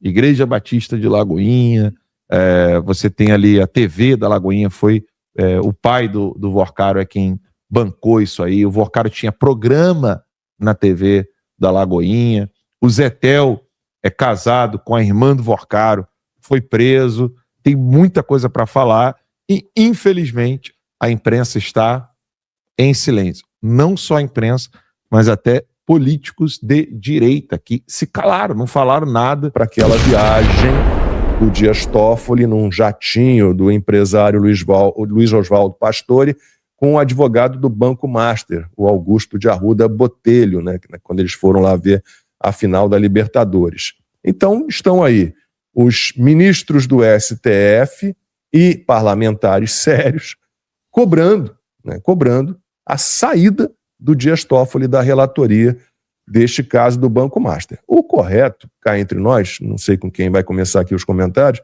Igreja Batista de Lagoinha, você tem ali a TV da Lagoinha, foi o pai do Vorcaro é quem bancou isso aí. O Vorcaro tinha programa na TV da Lagoinha. O Zetel é casado com a irmã do Vorcaro, foi preso. Tem muita coisa para falar e, infelizmente, a imprensa está em silêncio. Não só a imprensa, mas até políticos de direita que se calaram, não falaram nada. Para aquela viagem do Dias Toffoli num jatinho do empresário Luiz Oswaldo Pastore com o advogado do Banco Master, o Augusto de Arruda Botelho, né, quando eles foram lá ver a final da Libertadores. Então estão aí os ministros do STF e parlamentares sérios cobrando a saída do Dias Toffoli da relatoria deste caso do Banco Master. O correto, cá entre nós, não sei com quem vai começar aqui os comentários,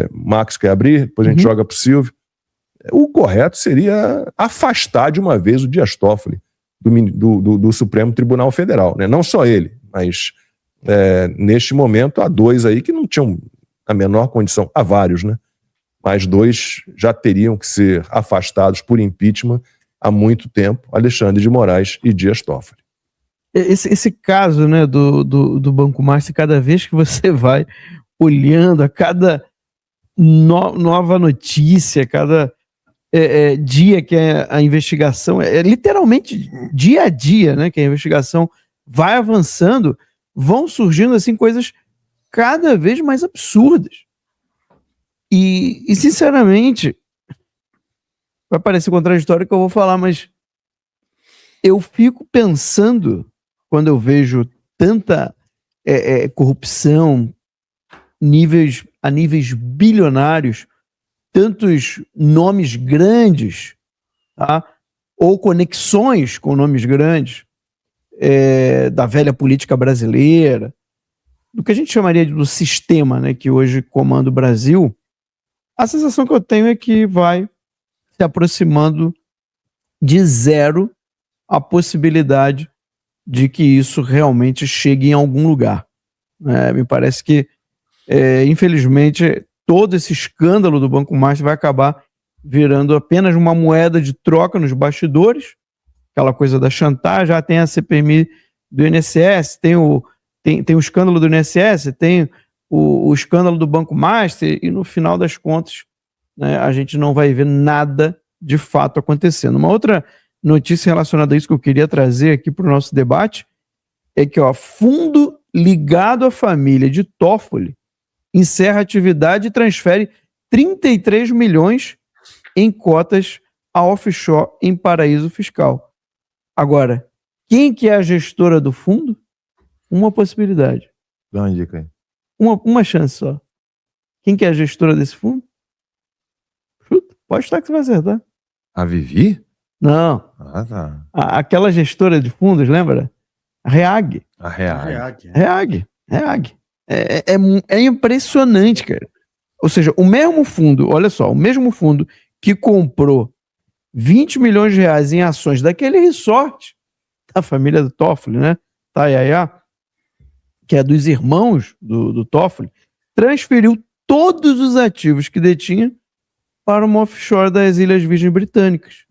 Max quer abrir, depois a gente joga para o Silvio. O correto seria afastar de uma vez o Dias Toffoli do Supremo Tribunal Federal, né? Não só ele, mas neste momento há dois aí que não tinham a menor condição, há vários, né? Mas dois já teriam que ser afastados por impeachment há muito tempo, Alexandre de Moraes e Dias Toffoli. Esse caso, né, do Banco Master, cada vez que você vai olhando, a cada nova notícia, cada dia que a investigação, literalmente dia a dia, né, que a investigação vai avançando, vão surgindo assim coisas cada vez mais absurdas. E sinceramente, vai parecer contraditório o que eu vou falar, mas eu fico pensando, quando eu vejo tanta corrupção a níveis bilionários, tantos nomes grandes, tá? Ou conexões com nomes grandes da velha política brasileira, do que a gente chamaria do sistema, né, que hoje comanda o Brasil, a sensação que eu tenho é que vai se aproximando de zero a possibilidade de que isso realmente chegue em algum lugar. Me parece que, infelizmente, todo esse escândalo do Banco Master vai acabar virando apenas uma moeda de troca nos bastidores, aquela coisa da chantagem. Já tem a CPMI do INSS, tem o escândalo do INSS, tem o escândalo do Banco Master, e no final das contas, né, a gente não vai ver nada de fato acontecendo. Uma outra notícia relacionada a isso que eu queria trazer aqui para o nosso debate é que, fundo ligado à família de Toffoli encerra atividade e transfere 33 milhões em cotas a offshore em paraíso fiscal. Agora, quem que é a gestora do fundo? Uma possibilidade. Dá uma dica aí. Uma chance só. Quem que é a gestora desse fundo? Chuta, pode estar que você vai acertar. A Vivi? Não. Ah, tá. Aquela gestora de fundos, lembra? A REAG. A REAG. REAG. É impressionante, cara. Ou seja, o mesmo fundo, olha só, o mesmo fundo que comprou 20 milhões de reais em ações daquele resort da família do Toffoli, né? Tayaya, que é dos irmãos do Toffoli, transferiu todos os ativos que detinha para uma offshore das Ilhas Virgens Britânicas,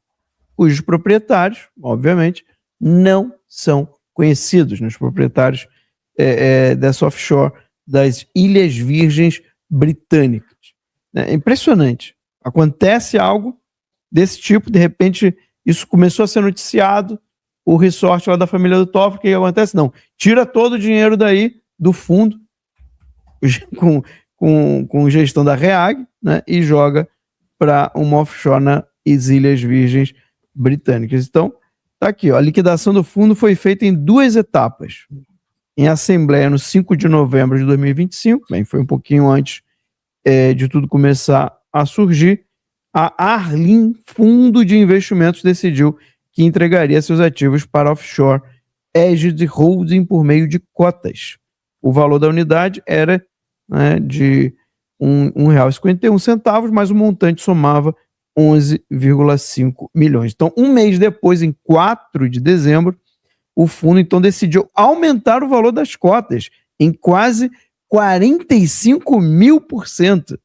cujos proprietários, obviamente, não são conhecidos, os proprietários dessa offshore das Ilhas Virgens Britânicas. É impressionante. Acontece algo desse tipo, de repente isso começou a ser noticiado, o resort lá da família do Toffoli, o que acontece? Não, tira todo o dinheiro daí do fundo, com gestão da REAG, né, e joga para uma offshore nas Ilhas Virgens Britânicas. Então, tá aqui, a liquidação do fundo foi feita em 2 etapas. Em assembleia no 5 de novembro de 2025, bem, foi um pouquinho antes de tudo começar a surgir, a Arlim Fundo de Investimentos decidiu que entregaria seus ativos para offshore Aegid Holding por meio de cotas. O valor da unidade era, né, de R$ 1,51, mas o montante somava 11,5 milhões. Então, um mês depois, em 4 de dezembro, o fundo então decidiu aumentar o valor das cotas em quase 45.000%.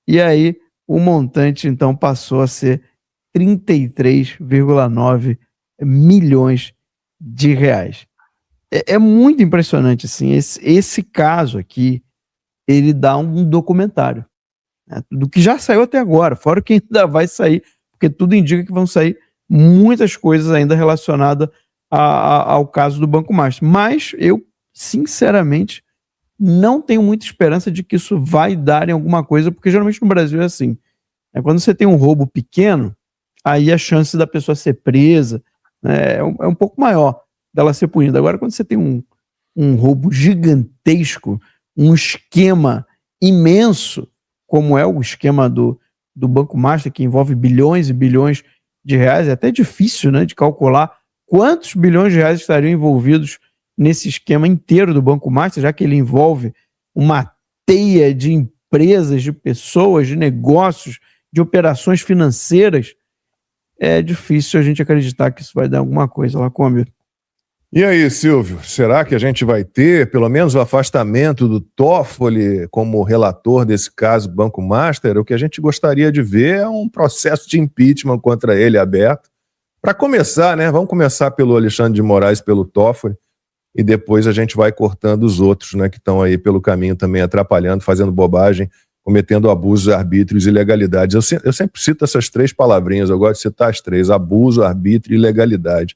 E aí o montante então passou a ser 33,9 milhões de reais. É muito impressionante, assim, esse caso aqui, ele dá um documentário, né, do que já saiu até agora, fora o que ainda vai sair, porque tudo indica que vão sair muitas coisas ainda relacionadas ao caso do Banco Master. Mas eu, sinceramente, não tenho muita esperança de que isso vai dar em alguma coisa, porque geralmente no Brasil é assim. Quando você tem um roubo pequeno, aí a chance da pessoa ser presa, né, é um pouco maior dela ser punida. Agora, quando você tem um roubo gigantesco, um esquema imenso, como é o esquema do Banco Master, que envolve bilhões e bilhões de reais, é até difícil, né, de calcular quantos bilhões de reais estariam envolvidos nesse esquema inteiro do Banco Master, já que ele envolve uma teia de empresas, de pessoas, de negócios, de operações financeiras. É difícil a gente acreditar que isso vai dar alguma coisa lá, Kombi. E aí, Silvio, será que a gente vai ter pelo menos o afastamento do Toffoli como relator desse caso Banco Master? O que a gente gostaria de ver é um processo de impeachment contra ele aberto. Para começar, né? Vamos começar pelo Alexandre de Moraes, pelo Toffoli, e depois a gente vai cortando os outros, né, que estão aí pelo caminho também atrapalhando, fazendo bobagem, cometendo abusos, arbítrios e ilegalidades. Eu sempre cito essas três palavrinhas, eu gosto de citar as três: abuso, arbítrio e ilegalidade.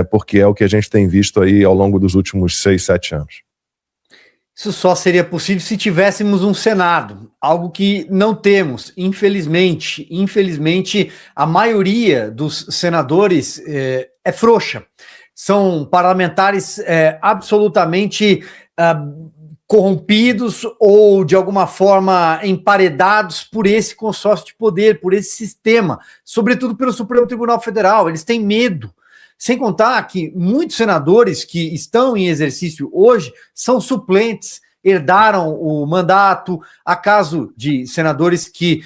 Porque é o que a gente tem visto aí ao longo dos últimos 6, 7 anos. Isso só seria possível se tivéssemos um Senado, algo que não temos, infelizmente. Infelizmente, a maioria dos senadores é frouxa. São parlamentares absolutamente corrompidos ou, de alguma forma, emparedados por esse consórcio de poder, por esse sistema, sobretudo pelo Supremo Tribunal Federal. Eles têm medo. Sem contar que muitos senadores que estão em exercício hoje são suplentes, herdaram o mandato. Há caso de senadores que,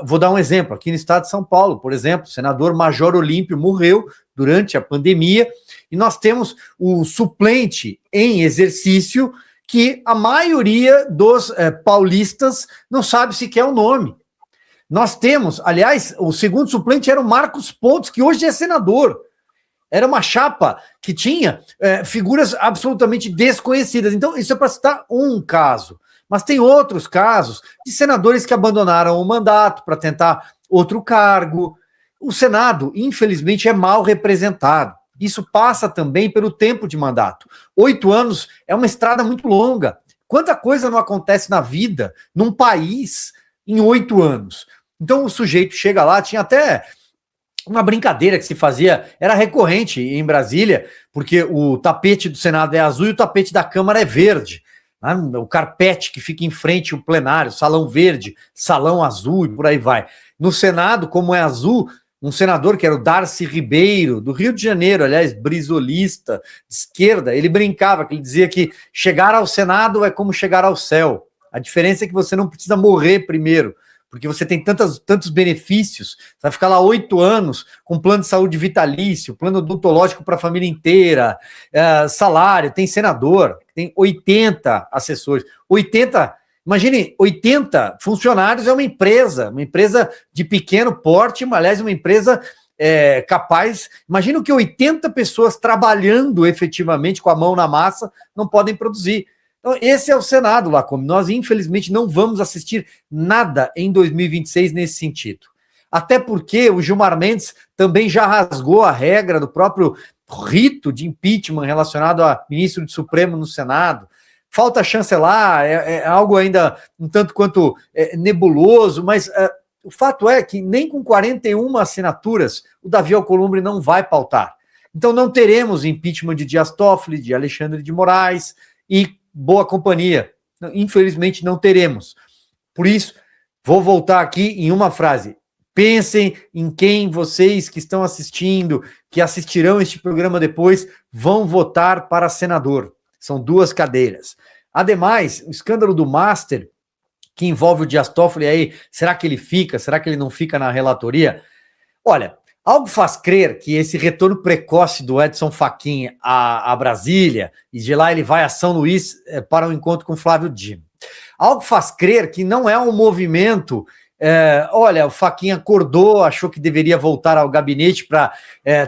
vou dar um exemplo, aqui no estado de São Paulo, por exemplo, o senador Major Olímpio morreu durante a pandemia, e nós temos o suplente em exercício que a maioria dos paulistas não sabe sequer o nome. Nós temos, aliás, o segundo suplente era o Marcos Pontes, que hoje é senador. Era uma chapa que tinha figuras absolutamente desconhecidas. Então, isso é para citar um caso. Mas tem outros casos de senadores que abandonaram o mandato para tentar outro cargo. O Senado, infelizmente, é mal representado. Isso passa também pelo tempo de mandato. 8 anos é uma estrada muito longa. Quanta coisa não acontece na vida, num país, em 8 anos? Então, o sujeito chega lá, tinha até uma brincadeira que se fazia, era recorrente em Brasília, porque o tapete do Senado é azul e o tapete da Câmara é verde. Né? O carpete que fica em frente ao plenário, salão verde, salão azul e por aí vai. No Senado, como é azul, um senador que era o Darcy Ribeiro, do Rio de Janeiro, aliás, brisolista, de esquerda, ele brincava, que ele dizia que chegar ao Senado é como chegar ao céu. A diferença é que você não precisa morrer primeiro, porque você tem tantos benefícios, você vai ficar lá 8 anos com plano de saúde vitalício, plano odontológico para a família inteira, salário, tem senador, tem 80 assessores, 80, imagine, 80 funcionários é uma empresa de pequeno porte, aliás, uma empresa capaz, imagina o que 80 pessoas trabalhando efetivamente com a mão na massa não podem produzir. Então, esse é o Senado, Lacombe. Nós, infelizmente, não vamos assistir nada em 2026 nesse sentido. Até porque o Gilmar Mendes também já rasgou a regra do próprio rito de impeachment relacionado a ministro do Supremo no Senado. Falta chancelar, é algo ainda um tanto quanto nebuloso, mas o fato é que nem com 41 assinaturas o Davi Alcolumbre não vai pautar. Então, não teremos impeachment de Dias Toffoli, de Alexandre de Moraes e boa companhia. Infelizmente não teremos. Por isso, vou voltar aqui em uma frase. Pensem em quem vocês que estão assistindo, que assistirão este programa depois, vão votar para senador. São 2 cadeiras. Ademais, o escândalo do Master, que envolve o Dias Toffoli aí, será que ele fica? Será que ele não fica na relatoria? Olha, Algo faz crer que esse retorno precoce do Edson Fachin a Brasília, e de lá ele vai a São Luís para um encontro com Flávio Dino. Algo faz crer que não é um movimento... olha, o Fachin acordou, achou que deveria voltar ao gabinete para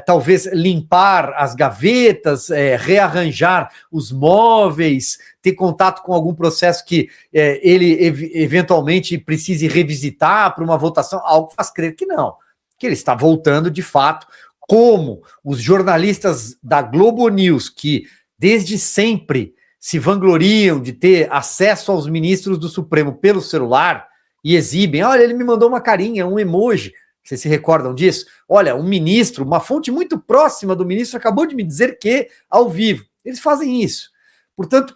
talvez limpar as gavetas, rearranjar os móveis, ter contato com algum processo que ele eventualmente precise revisitar para uma votação. Algo faz crer que não, que ele está voltando de fato, como os jornalistas da Globo News, que desde sempre se vangloriam de ter acesso aos ministros do Supremo pelo celular, e exibem, olha, ele me mandou uma carinha, um emoji, vocês se recordam disso? Olha, um ministro, uma fonte muito próxima do ministro acabou de me dizer que, ao vivo, eles fazem isso. Portanto,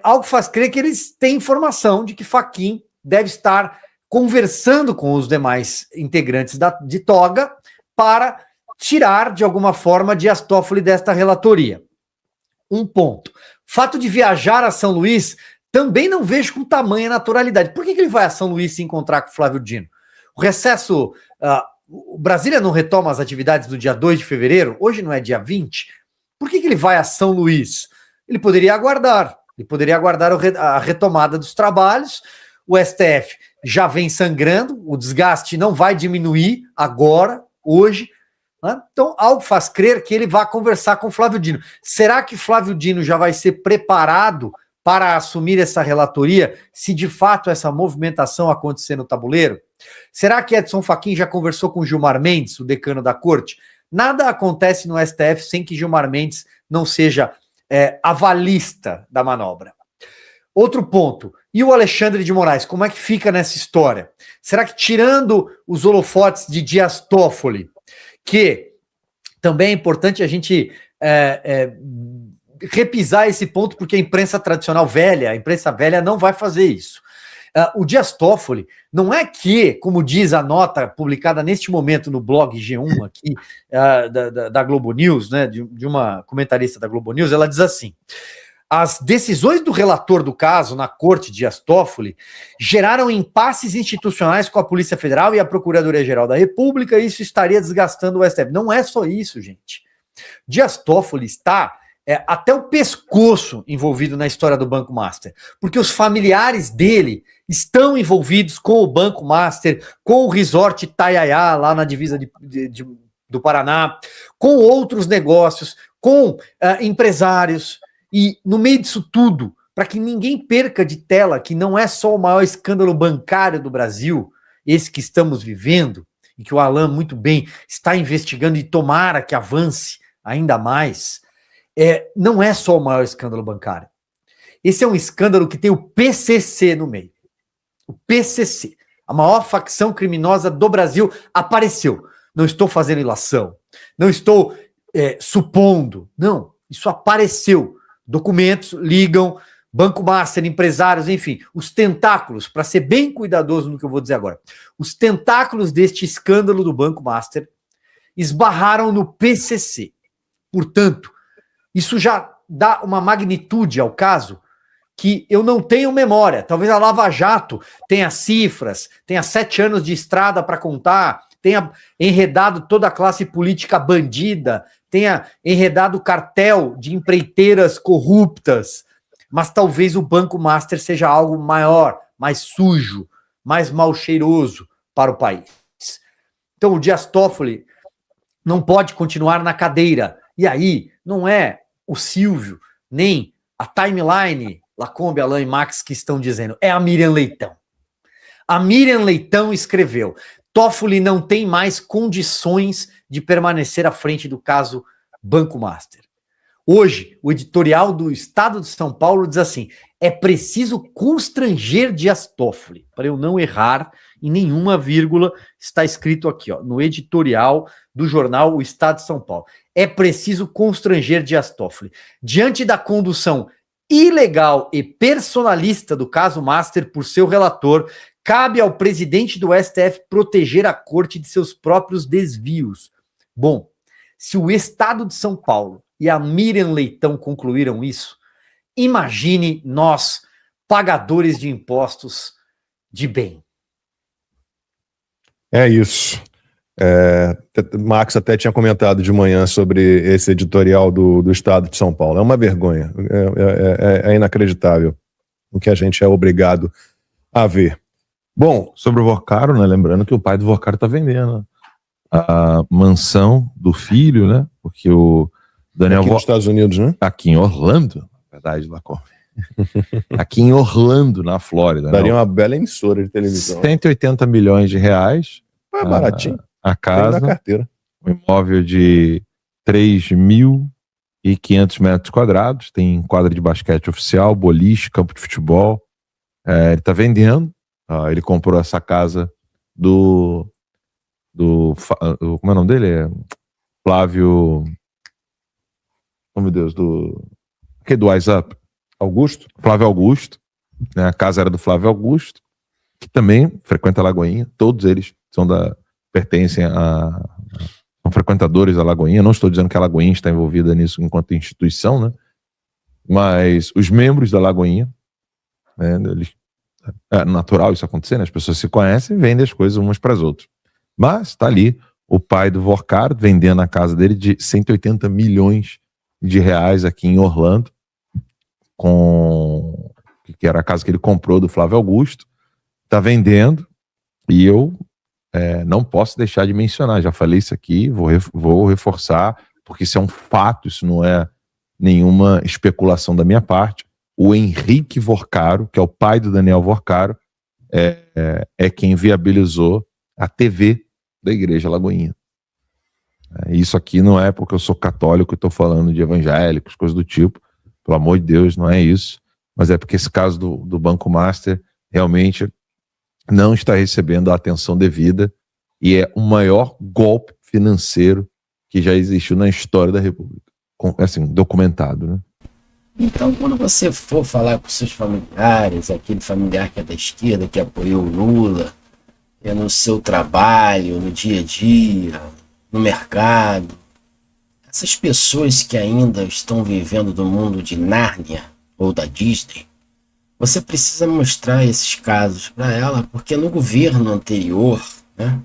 algo faz crer que eles têm informação de que Fachin deve estar conversando com os demais integrantes de toga para tirar, de alguma forma, Dias Toffoli desta relatoria. Um ponto. Fato de viajar a São Luís também não vejo com tamanha naturalidade. Por que ele vai a São Luís se encontrar com o Flávio Dino? O recesso... o Brasília não retoma as atividades do dia 2 de fevereiro? Hoje não é dia 20? Por que ele vai a São Luís? Ele poderia aguardar. Ele poderia aguardar a retomada dos trabalhos. O STF já vem sangrando. O desgaste não vai diminuir agora, hoje. Né? Então, algo faz crer que ele vai conversar com o Flávio Dino. Será que Flávio Dino já vai ser preparado para assumir essa relatoria, se de fato essa movimentação acontecer no tabuleiro? Será que Edson Fachin já conversou com Gilmar Mendes, o decano da corte? Nada acontece no STF sem que Gilmar Mendes não seja avalista da manobra. Outro ponto, e o Alexandre de Moraes, como é que fica nessa história? Será que, tirando os holofotes de Dias Toffoli, que também é importante a gente repisar esse ponto, porque a imprensa tradicional velha, a imprensa velha não vai fazer isso. O Dias Toffoli, não é que, como diz a nota publicada neste momento no blog G1 aqui, da Globo News, né, de uma comentarista da Globo News, ela diz assim: as decisões do relator do caso na corte Dias Toffoli geraram impasses institucionais com a Polícia Federal e a Procuradoria-Geral da República, e isso estaria desgastando o STF. Não é só isso, gente. Dias Toffoli está até o pescoço envolvido na história do Banco Master, porque os familiares dele estão envolvidos com o Banco Master, com o Resort Itaiaia, lá na divisa do Paraná, com outros negócios, com empresários, e no meio disso tudo, para que ninguém perca de tela que não é só o maior escândalo bancário do Brasil, esse que estamos vivendo, e que o Alan muito bem está investigando e tomara que avance ainda mais, não é só o maior escândalo bancário. Esse é um escândalo que tem o PCC no meio. O PCC, a maior facção criminosa do Brasil, apareceu. Não estou fazendo ilação, não estou supondo, não, isso apareceu. Documentos ligam, Banco Master, empresários, enfim, os tentáculos, para ser bem cuidadoso no que eu vou dizer agora, os tentáculos deste escândalo do Banco Master esbarraram no PCC. Portanto, isso já dá uma magnitude ao caso que eu não tenho memória. Talvez a Lava Jato tenha cifras, tenha 7 anos de estrada para contar, tenha enredado toda a classe política bandida, tenha enredado o cartel de empreiteiras corruptas, mas talvez o Banco Master seja algo maior, mais sujo, mais mal cheiroso para o país. Então o Dias Toffoli não pode continuar na cadeira. E aí não é o Silvio, nem a timeline, Lacombe, Alain e Max que estão dizendo, é a Miriam Leitão. A Miriam Leitão escreveu: Toffoli não tem mais condições de permanecer à frente do caso Banco Master. Hoje, o editorial do Estado de São Paulo diz assim: é preciso constranger Dias Toffoli. Para eu não errar em nenhuma vírgula, está escrito aqui, ó, no editorial do jornal O Estado de São Paulo. É preciso constranger Dias Toffoli. Diante da condução ilegal e personalista do caso Master por seu relator, cabe ao presidente do STF proteger a corte de seus próprios desvios. Bom, se o Estado de São Paulo e a Miriam Leitão concluíram isso, imagine nós, pagadores de impostos de bem. É isso. Max até tinha comentado de manhã sobre esse editorial do Estado de São Paulo. É uma vergonha, é inacreditável o que a gente é obrigado a ver. Bom, sobre o Vorcaro, né? Lembrando que o pai do Vorcaro está vendendo a mansão do filho, né? Porque o Daniel aqui nos Estados Unidos, né? Aqui em Orlando, na verdade, aqui em Orlando, na Flórida. Daria uma bela emissora de televisão. 180 milhões de reais. É baratinho. A casa, na carteira. Um imóvel de 3.500 metros quadrados, tem quadra de basquete oficial, boliche, campo de futebol. Ele está vendendo. Ele comprou essa casa do como é o nome dele? Flávio. Oh, meu Deus, do Wise Up. Augusto? Flávio Augusto. Né? A casa era do Flávio Augusto, que também frequenta a Lagoinha. Todos eles pertencem são frequentadores da Lagoinha. Não estou dizendo que a Lagoinha está envolvida nisso enquanto instituição, né? Mas os membros da Lagoinha, né, é natural isso acontecer, né? As pessoas se conhecem e vendem as coisas umas para as outras. Mas está ali o pai do Vorcaro vendendo a casa dele de 180 milhões de reais aqui em Orlando, que era a casa que ele comprou do Flávio Augusto. Está vendendo, e eu não posso deixar de mencionar, já falei isso aqui, vou reforçar, porque isso é um fato, isso não é nenhuma especulação da minha parte. O Henrique Vorcaro, que é o pai do Daniel Vorcaro, é quem viabilizou a TV da Igreja Lagoinha. Isso aqui não é porque eu sou católico e estou falando de evangélicos, coisas do tipo, pelo amor de Deus, não é isso, mas é porque esse caso do Banco Master realmente não está recebendo a atenção devida e é o maior golpe financeiro que já existiu na história da República, assim, documentado, né? Então, quando você for falar com seus familiares, aquele familiar que é da esquerda, que apoiou o Lula, no seu trabalho, no dia a dia, no mercado, essas pessoas que ainda estão vivendo do mundo de Nárnia ou da Disney, você precisa mostrar esses casos para ela, porque no governo anterior, né,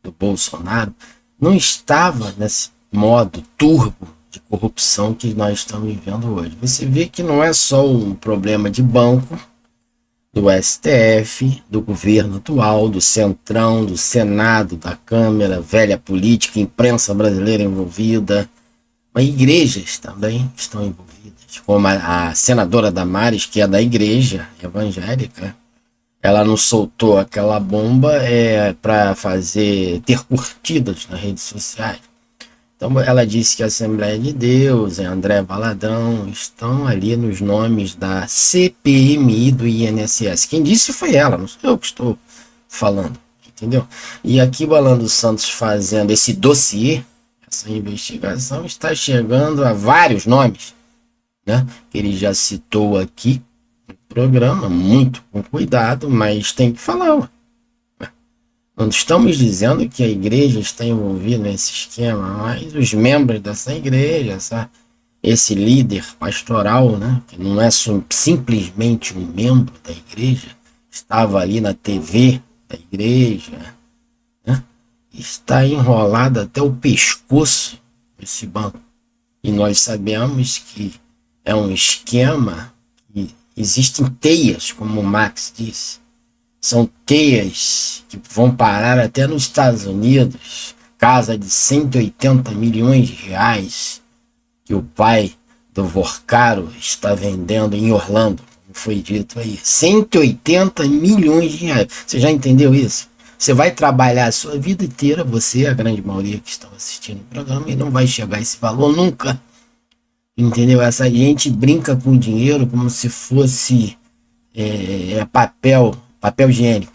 do Bolsonaro, não estava nesse modo turbo de corrupção que nós estamos vivendo hoje. Você vê que não é só um problema de banco, do STF, do governo atual, do Centrão, do Senado, da Câmara, velha política, imprensa brasileira envolvida, mas igrejas também estão envolvidas, como a senadora Damares, que é da igreja evangélica. Ela não soltou aquela bomba para ter curtidas nas redes sociais. Então ela disse que a Assembleia de Deus, André Valadão, estão ali nos nomes da CPMI do INSS. Quem disse foi ela, não sou eu que estou falando, entendeu? E aqui o Alan dos Santos fazendo esse dossiê, essa investigação, está chegando a vários nomes, né? Que ele já citou aqui no programa, muito com cuidado, mas tem que falar, ué. Não estamos dizendo que a igreja está envolvida nesse esquema, mas os membros dessa igreja, esse líder pastoral, né, que não é simplesmente um membro da igreja, estava ali na TV da igreja, né, está enrolado até o pescoço esse banco. E nós sabemos que é um esquema que existem teias, como o Max disse. São teias que vão parar até nos Estados Unidos, casa de 180 milhões de reais que o pai do Vorcaro está vendendo em Orlando, como foi dito aí. 180 milhões de reais. Você já entendeu isso? Você vai trabalhar a sua vida inteira, você, a grande maioria que estão assistindo o programa, e não vai chegar a esse valor nunca. Entendeu? Essa gente brinca com dinheiro como se fosse papel higiênico,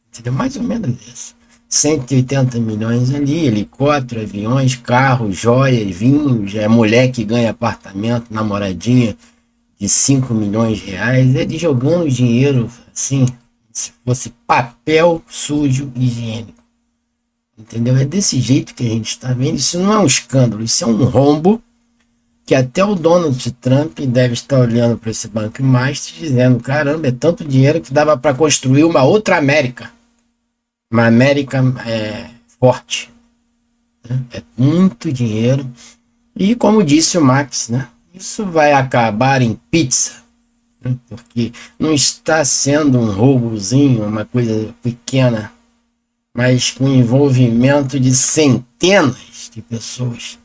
entendeu? Mais ou menos isso. 180 milhões ali, helicóptero, aviões, carros, joias, vinhos, mulher que ganha apartamento, namoradinha de 5 milhões de reais, ele jogando dinheiro assim, se fosse papel sujo higiênico, entendeu? É desse jeito que a gente está vendo. Isso não é um escândalo, isso é um rombo que até o Donald Trump deve estar olhando para esse Banco Master dizendo, caramba, é tanto dinheiro que dava para construir uma outra América. Uma América forte. Né? É muito dinheiro. E como disse o Max, né? Isso vai acabar em pizza. Né? Porque não está sendo um roubozinho, uma coisa pequena, mas com envolvimento de centenas de pessoas.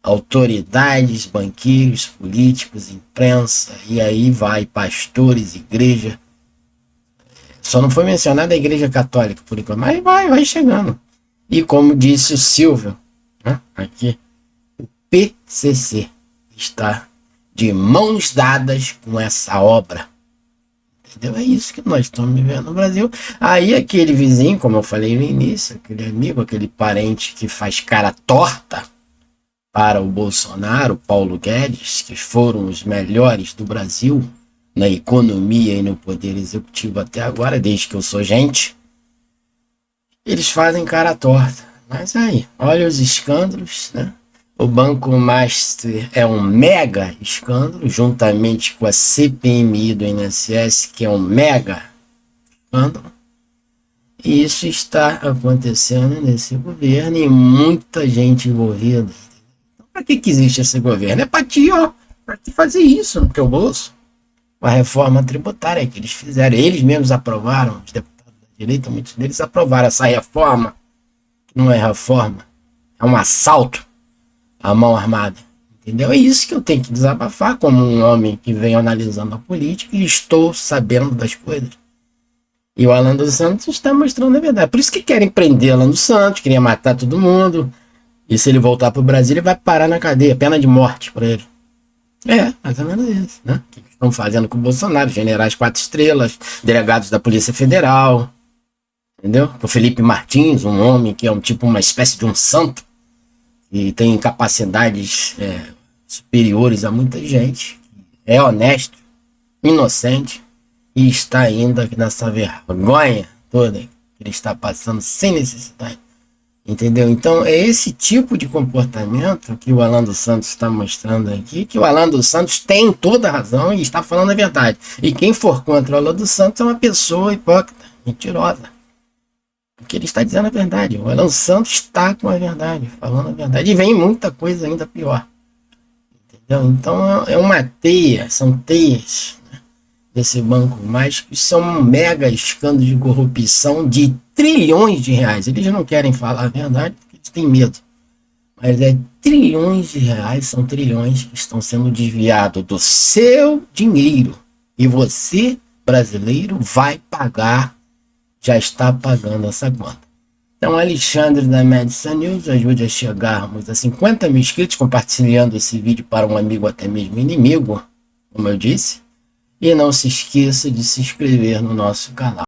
Autoridades, banqueiros, políticos, imprensa, e aí vai, pastores, igreja. Só não foi mencionada a igreja católica por enquanto, mas vai chegando. E como disse o Silvio, né, aqui, o PCC está de mãos dadas com essa obra. Entendeu? É isso que nós estamos vivendo no Brasil. Aí aquele vizinho, como eu falei no início, aquele amigo, aquele parente que faz cara torta para o Bolsonaro, Paulo Guedes, que foram os melhores do Brasil na economia e no poder executivo até agora, desde que eu sou gente, eles fazem cara torta. Mas aí, olha os escândalos, né? O Banco Master é um mega escândalo, juntamente com a CPMI do INSS, que é um mega escândalo. E isso está acontecendo nesse governo e muita gente envolvida. Para que existe esse governo? É para ti, ó, para te fazer isso no teu bolso. A reforma tributária que eles fizeram, eles mesmos aprovaram, os deputados da direita, muitos deles aprovaram essa reforma, que não é reforma, é um assalto à mão armada. Entendeu? É isso que eu tenho que desabafar como um homem que vem analisando a política e estou sabendo das coisas. E o Alan dos Santos está mostrando a verdade. Por isso que querem prender Alan dos Santos, queriam matar todo mundo. E se ele voltar para o Brasil, ele vai parar na cadeia, pena de morte para ele. É, mais ou menos isso, né? O que estão fazendo com o Bolsonaro? Generais 4 estrelas, delegados da Polícia Federal, entendeu? O Felipe Martins, um homem que é uma espécie de um santo, e tem capacidades superiores a muita gente, é honesto, inocente, e está ainda nessa vergonha toda que ele está passando sem necessidade. Entendeu? Então é esse tipo de comportamento que o Alan dos Santos está mostrando aqui, que o Alan dos Santos tem toda a razão e está falando a verdade. E quem for contra o Alan dos Santos é uma pessoa hipócrita, mentirosa. Porque ele está dizendo a verdade. O Alan Santos está com a verdade, falando a verdade. E vem muita coisa ainda pior. Entendeu? Então é uma teia, são teias, né, desse banco, mas que são um mega escândalo de corrupção de trilhões de reais. Eles não querem falar a verdade porque eles têm medo. Mas é trilhões de reais, são trilhões que estão sendo desviados do seu dinheiro. E você, brasileiro, vai pagar, já está pagando essa conta. Então, Alexandre da Medicine News, ajude a chegarmos a 50 mil inscritos, compartilhando esse vídeo para um amigo, até mesmo inimigo, como eu disse. E não se esqueça de se inscrever no nosso canal.